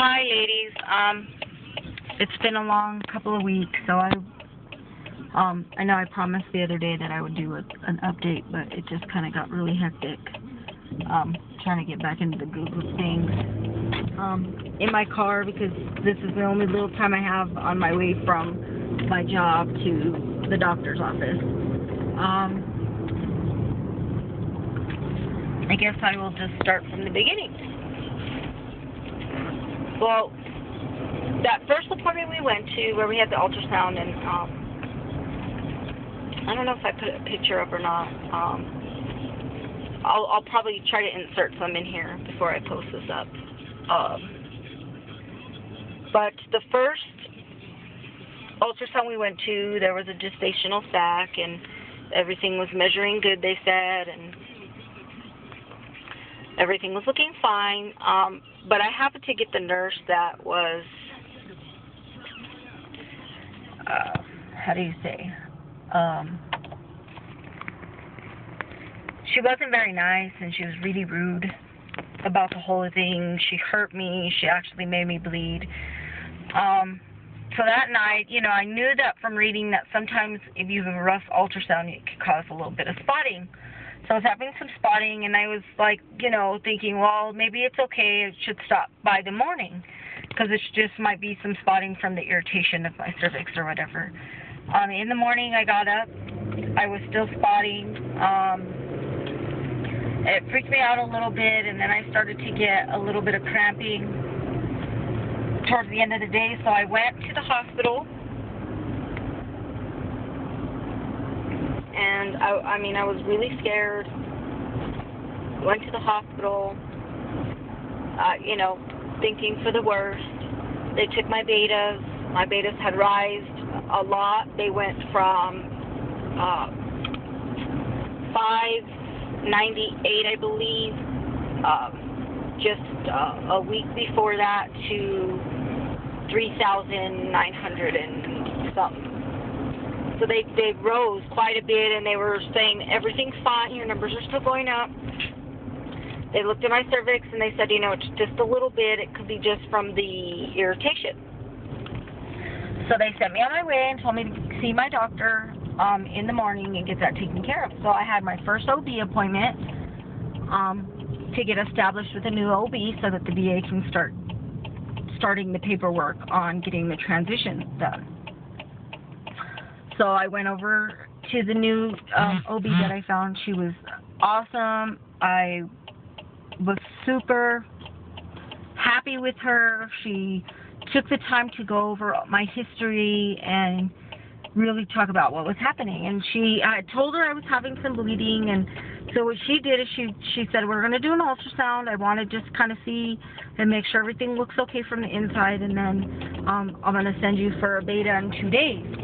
Hi, ladies. It's been a long couple of weeks, so I know I promised the other day that I would do an update, but it just kind of got really hectic. Trying to get back into the groove of things. In my car, because this is the only little time I have on my way from my job to the doctor's office. I guess I will just start from the beginning. Well, that first appointment we went to where we had the ultrasound, and I don't know if I put a picture up or not. I'll probably try to insert some in here before I post this up. But the first ultrasound we went to, there was a gestational sac, and everything was measuring good, they said, and everything was looking fine. But I happened to get the nurse that was, how do you say, she wasn't very nice, and she was really rude about the whole thing. She hurt me. She actually made me bleed. So that night, I knew that from reading that sometimes if you have a rough ultrasound, it could cause a little bit of spotting. So I was having some spotting, and I was like, thinking, well, maybe it's okay. It should stop by the morning, because it just might be some spotting from the irritation of my cervix or whatever. In the morning, I got up. I was still spotting. It freaked me out a little bit, and then I started to get a little bit of cramping towards the end of the day, so I went to the hospital. And I was really scared. Went to the hospital, thinking for the worst. They took my betas. My betas had rised a lot. They went from 598, I believe, just a week before that, to 3,900 and something. So they rose quite a bit, and they were saying, everything's fine, your numbers are still going up. They looked at my cervix, and they said, it's just a little bit. It could be just from the irritation. So they sent me on my way and told me to see my doctor in the morning and get that taken care of. So I had my first OB appointment to get established with a new OB so that the VA can starting the paperwork on getting the transition done. So I went over to the new OB that I found. She was awesome. I was super happy with her. She took the time to go over my history and really talk about what was happening. And I told her I was having some bleeding, and so what she did is she said, we're going to do an ultrasound. I want to just kind of see and make sure everything looks okay from the inside, and then I'm going to send you for a beta in 2 days.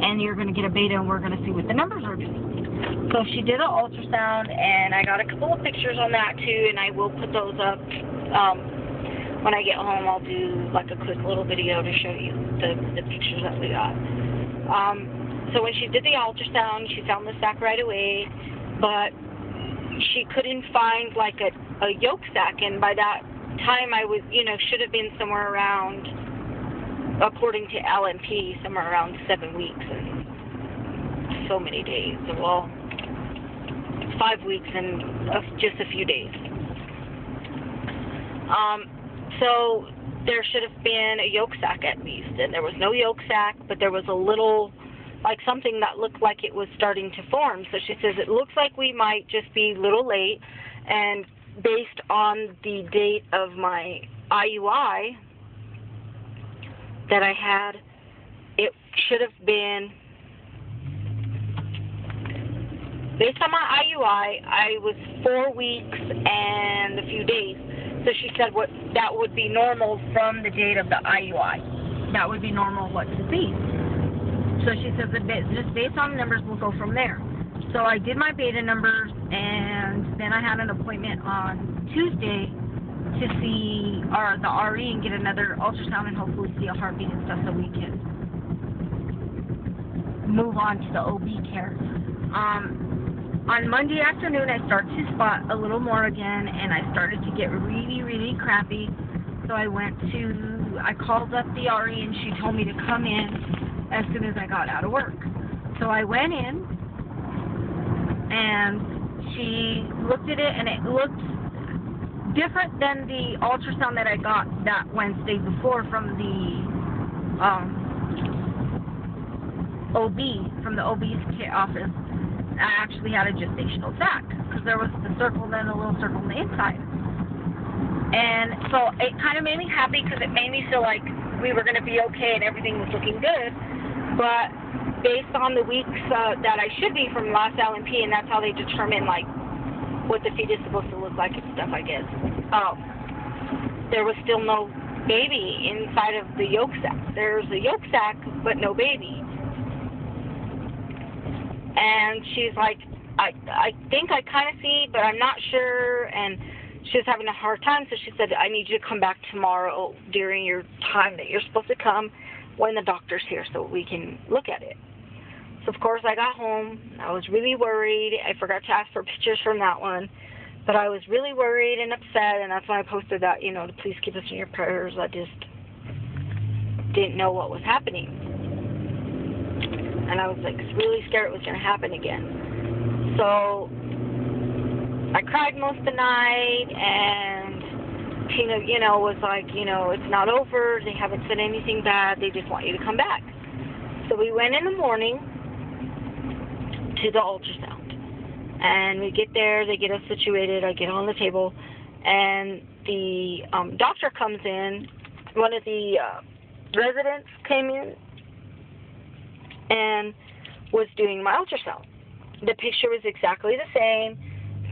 And you're going to get a beta, and we're going to see what the numbers are doing. So she did an ultrasound, and I got a couple of pictures on that too, and I will put those up. When I get home, I'll do like a quick little video to show you the pictures that we got. So when she did the ultrasound, she found the sac right away, but she couldn't find like a yolk sac, and by that time I was, should have been somewhere around, according to LNP, somewhere around 7 weeks and so many days. Well, 5 weeks and just a few days. So there should have been a yolk sac at least, and there was no yolk sac, but there was a little, like something that looked like it was starting to form. So she says, it looks like we might just be a little late, and based on the date of my IUI that I had, it should have been, based on my IUI, I was 4 weeks and a few days. So she said that would be normal from the date of the IUI. That would be normal what to see. So she says that just based on the numbers, we'll go from there. So I did my beta numbers, and then I had an appointment on Tuesday to see the RE and get another ultrasound and hopefully see a heartbeat and stuff so we can move on to the OB care. On Monday afternoon, I started to spot a little more again, and I started to get really, really crappy. So I called up the RE and she told me to come in as soon as I got out of work. So I went in and she looked at it and it looked different than the ultrasound that I got that Wednesday before from the OB, from the OB's office. I actually had a gestational sac because there was the circle and then a little circle on the inside. And so it kind of made me happy because it made me feel like we were going to be okay and everything was looking good. But based on the weeks that I should be from last LMP, and that's how they determine like what the fetus is supposed to look like and stuff, I guess. There was still no baby inside of the yolk sac. There's a yolk sac, but no baby. And she's like, I think I kind of see, but I'm not sure. And she was having a hard time, so she said, I need you to come back tomorrow during your time that you're supposed to come when the doctor's here so we can look at it. So, of course, I got home. I was really worried. I forgot to ask for pictures from that one. But I was really worried and upset, and that's when I posted that, you know, to please keep us in your prayers. I just didn't know what was happening. And I was, like, really scared it was going to happen again. So I cried most of the night, and Tina, you know, was like, you know, it's not over. They haven't said anything bad. They just want you to come back. So we went in the morning to the ultrasound. And we get there, they get us situated, I get on the table, and the doctor comes in. One of the residents came in and was doing my ultrasound. The picture was exactly the same,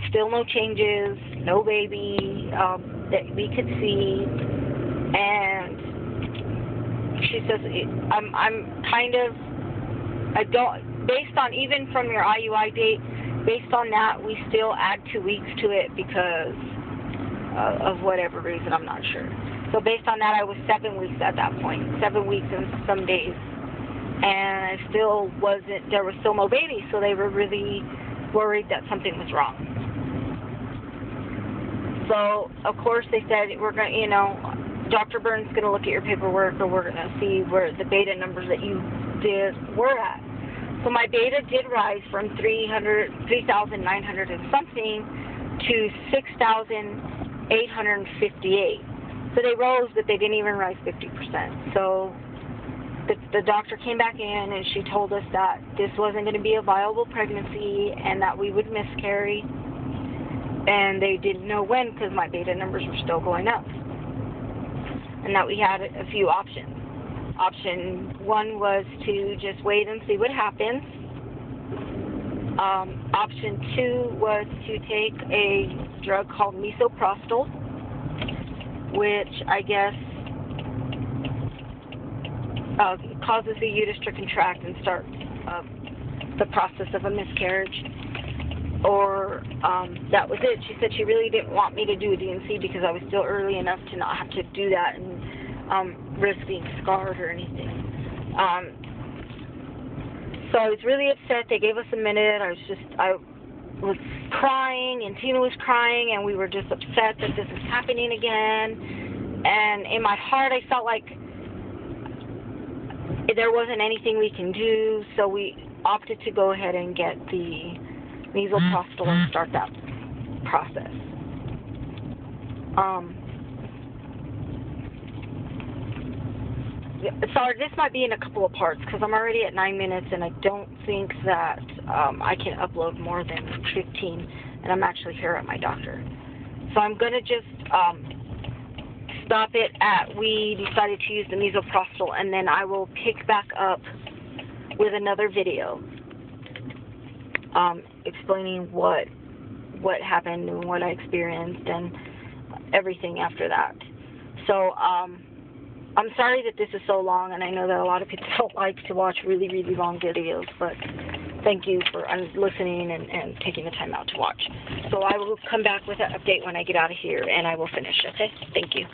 still no changes, no baby that we could see, and she says, based on even from your IUI date, based on that, we still add 2 weeks to it because of whatever reason, I'm not sure. So based on that, I was 7 weeks at that point, 7 weeks and some days. And I still wasn't, there was still no baby, so they were really worried that something was wrong. So, of course, they said, we're going to, you know, Dr. Burns is going to look at your paperwork, or we're going to see where the beta numbers that you did were at. So my beta did rise from 3,900 and something to 6,858. So they rose, but they didn't even rise 50%. So the doctor came back in and she told us that this wasn't going to be a viable pregnancy and that we would miscarry. And they didn't know when because my beta numbers were still going up. And that we had a few options. Option 1 was to just wait and see what happens. Option 2 was to take a drug called misoprostol, which I guess causes the uterus to contract and start the process of a miscarriage. Or that was it. She said she really didn't want me to do a D&C because I was still early enough to not have to do that and risk being scarred or anything. So I was really upset. They gave us a minute. I was crying, and Tina was crying, and we were just upset that this is happening again. And in my heart, I felt like there wasn't anything we can do, so we opted to go ahead and get the misoprostol and start that process. Sorry, this might be in a couple of parts because I'm already at 9 minutes and I don't think that I can upload more than 15, and I'm actually here at my doctor. So I'm going to just stop it at we decided to use the misoprostol, and then I will pick back up with another video explaining what happened and what I experienced and everything after that. So I'm sorry that this is so long, and I know that a lot of people don't like to watch really, really long videos, but thank you for listening and taking the time out to watch. So I will come back with an update when I get out of here, and I will finish, okay? Thank you.